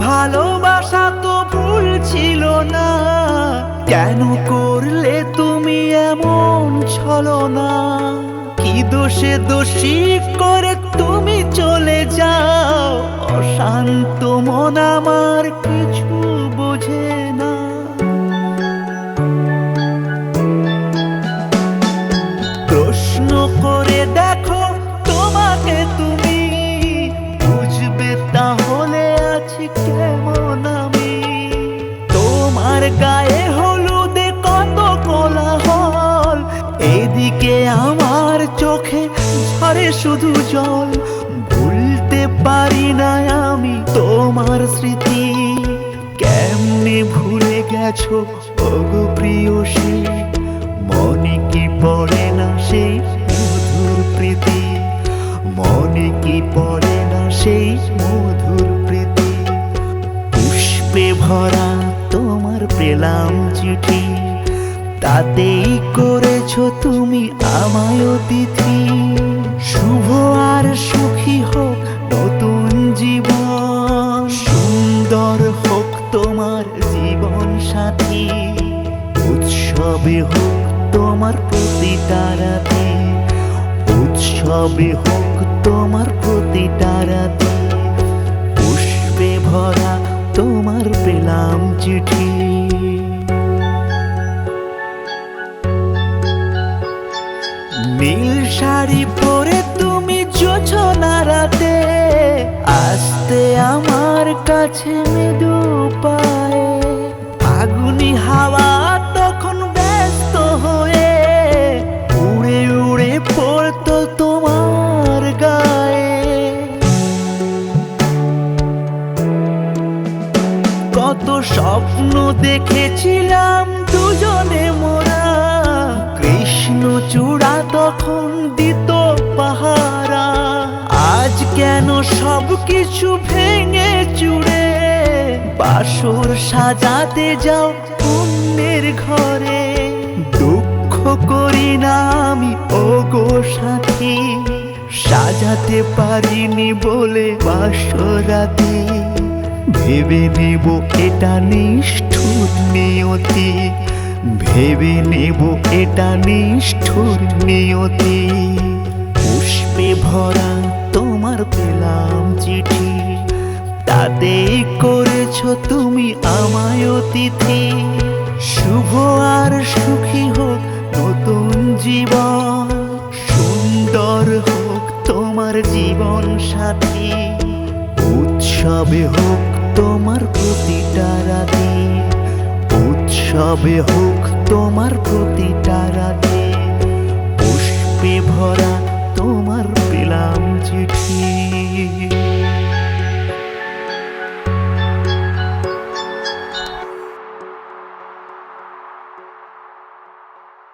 ভালোবাসা তো ভুল ছিল না, কেন করলে তুমি এমন ছলনা? কি দোষে দোষী করে তুমি চলে যাও, অশান্ত মন আমার কিছু বোঝে না। প্রশ্ন করে দেখো তোমাকে তুমি, বুঝবে তাহলে আছি কেমন আমি। তোমার গায়ে হলুদে কত কোলাহল, এদিকে আমার চোখে ঝরে শুধু জল। ভুলতে পারি না আমি তোমার স্মৃতি, কেমনে ভুলে গেছো ওগো প্রিয়সী। মনে কি পড়ে না সেই মধুর প্রীতি, মনে কি পড়ে না সেই মধুর প্রীতি। পুষ্পে ভরা তোমার পেলাম চিঠি, তাতেই করেছো তুমি আমায় অতিথি। শুভ আর সুখী হোক নতুন জীবন, সুন্দর হোক তোমার জীবন সাথী। উৎসবে হোক তোমার প্রতিটা রাতে, উৎসবে হোক তোমার প্রতিটা রাতে। পুষ্পে ভরা তোমার পেলাম চিঠি। নীল শাড়ি পরে তুমি জোছনা রাতে, আসতে আমার কাছে মৃদু পায়ে। আগুনি হাওয়া তখন ব্যস্ত হয়ে, উড়ে উড়ে পড়তো তোমার গায়ে। কত স্বপ্ন দেখেছিলাম দুজনে মোরা, কৃষ্ণচূড়া তখন দিত পাহারা। আজ কেন সব কিছু ভেঙে চুড়ে, বাসর সাজাতে যাও অন্যের ঘরে। দুঃখ করি না আমি ওগো সাথী, সাজাতে পারিনি বলে বাসরাতে। ভেবে নেব এটা নিষ্ঠুর নিয়তি, ভেবে নেব এটা নিষ্ঠুর নিয়তি। পুষ্পে ভরা তোমার পেলাম চিঠি, তাতেই করেছো তুমি আমায় অতিথি। শুভ আর সুখী হোক নতুন জীবন, সুন্দর হোক তোমার জীবন সাথী। উৎসবে হোক তোমার প্রতিটা রাতে, উৎসবে হোক তোমার প্রতিটা রাতে। পুষ্পে ভরা